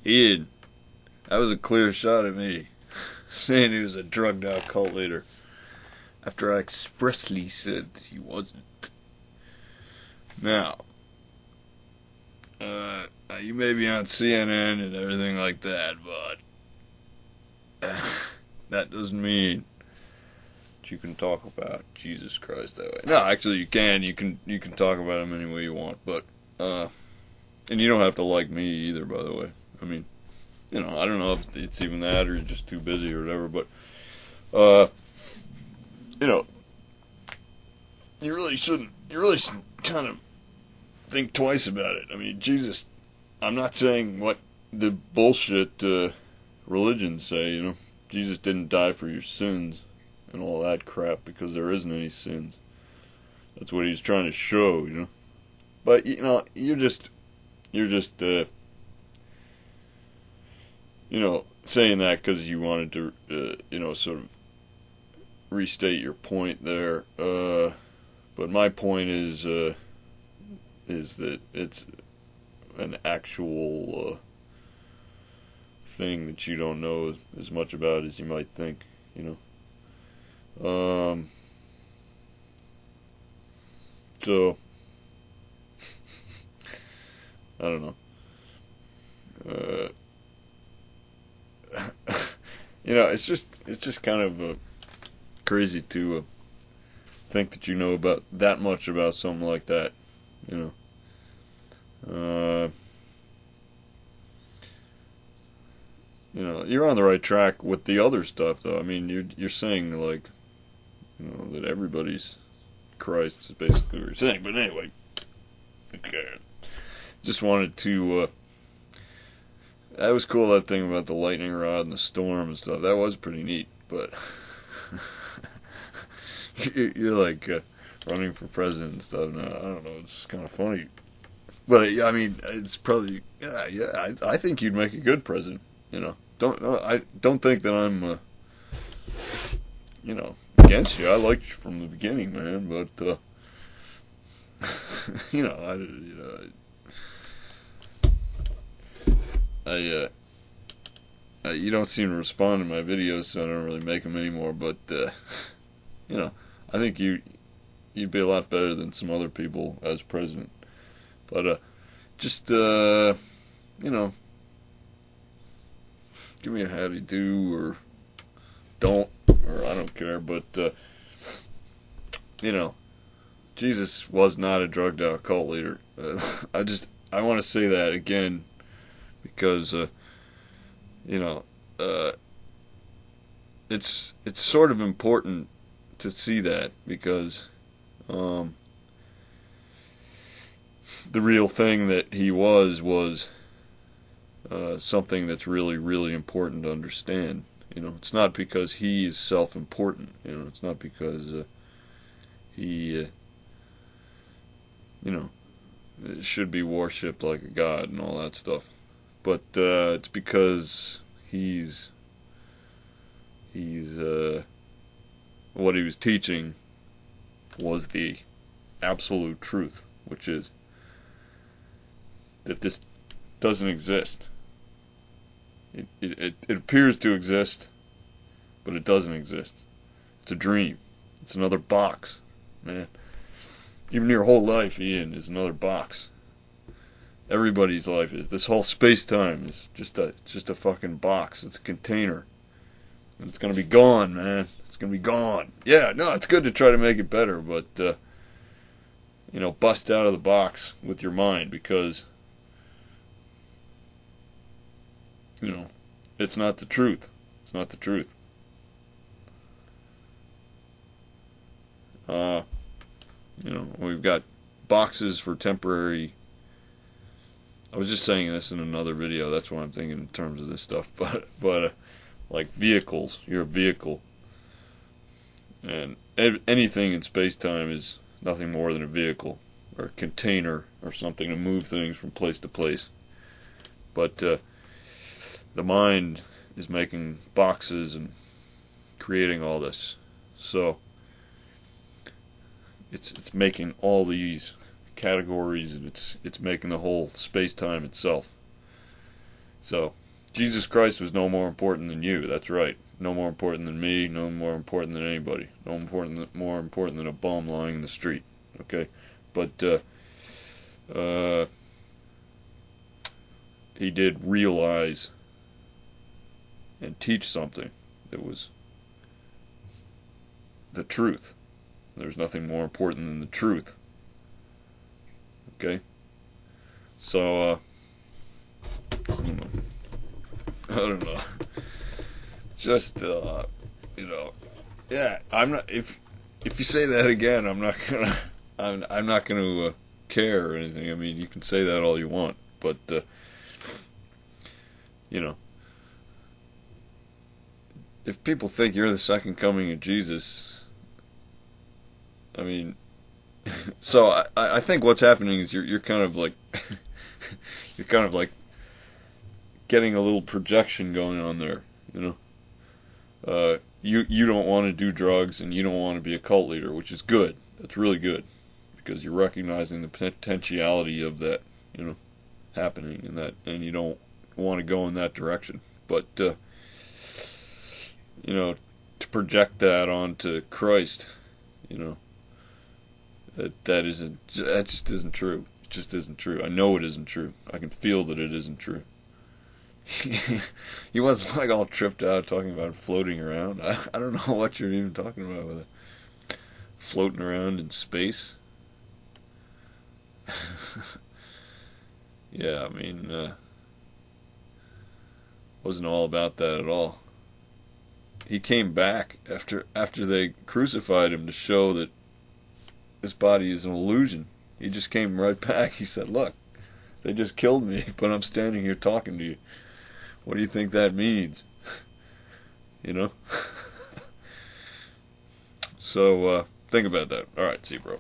Ian, that was a clear shot at me, saying he was a drugged out cult leader, after I expressly said that he wasn't. Now, you may be on CNN and everything like that, but that doesn't mean that you can talk about Jesus Christ that way. No, actually, you can. You can talk about him any way you want, but and you don't have to like me either, by the way. I mean, I don't know if it's even that or you're just too busy or whatever, but you really shouldn't kind of think twice about it. I mean, Jesus, I'm not saying what the bullshit religions say, Jesus didn't die for your sins and all that crap because there isn't any sins. That's what he's trying to show, But, you're just saying that because you wanted to, sort of restate your point there. But my point is that it's an actual thing that you don't know as much about as you might think, So, I don't know. It's just kind of crazy to think that you know about that much about something like that, You're on the right track with the other stuff, though. I mean, you're saying like, that everybody's Christ is basically what you're saying. But anyway, okay. Just wanted to. That was cool. That thing about the lightning rod and the storm and stuff. That was pretty neat. But you're like running for president and stuff. Now, I don't know. It's just kind of funny. But I mean, it's probably yeah. I think you'd make a good president. I don't think that I'm against you. I liked you from the beginning, man. But you don't seem to respond to my videos, so I don't really make them anymore. But I think you'd be a lot better than some other people as president. But just give me a howdy do or don't, or I don't care. But Jesus was not a drugged out cult leader. I want to say that again because it's sort of important to see that because the real thing that he was something that's really, really important to understand. It's not because he's self-important. It's not because he, should be worshipped like a god and all that stuff. But it's because he's what he was teaching was the absolute truth, which is that this doesn't exist. It appears to exist, but it doesn't exist. It's a dream. It's another box, man. Even your whole life, Ian, is another box. Everybody's life is. This whole space-time is just a fucking box. It's a container. And it's gonna be gone, man. It's gonna be gone. Yeah, no, it's good to try to make it better, but bust out of the box with your mind because it's not the truth. It's not the truth. We've got boxes for temporary. I was just saying this in another video. That's what I'm thinking in terms of this stuff. But like vehicles, you're a vehicle, and anything in space-time is nothing more than a vehicle or a container or something to move things from place to place. But the mind is making boxes and creating all this. So it's making all these categories and it's making the whole space-time itself. So, Jesus Christ was no more important than you. That's right. No more important than me. No more important than anybody. More important than a bum lying in the street. Okay, but he did realize and teach something that was the truth. There's nothing more important than the truth. Okay, so I don't know. Just yeah. I'm not. If you say that again, I'm not gonna. I'm not gonna care or anything. I mean, you can say that all you want, but if people think you're the second coming of Jesus, I mean, so I think what's happening is you're kind of like you're kind of like getting a little projection going on there. You don't want to do drugs and you don't want to be a cult leader, which is good. That's really good because you're recognizing the potentiality of that, happening and you don't want to go in that direction. But to project that onto Christ, that just isn't true. It just isn't true. I know it isn't true. I can feel that it isn't true. He wasn't like all tripped out talking about floating around. I don't know what you're even talking about with it. Floating around in space. Yeah, I mean, wasn't all about that at all. He came back after they crucified him to show that this body is an illusion. He just came right back. He said, "Look, they just killed me, but I'm standing here talking to you. What do you think that means?" So think about that. All right, see, bro.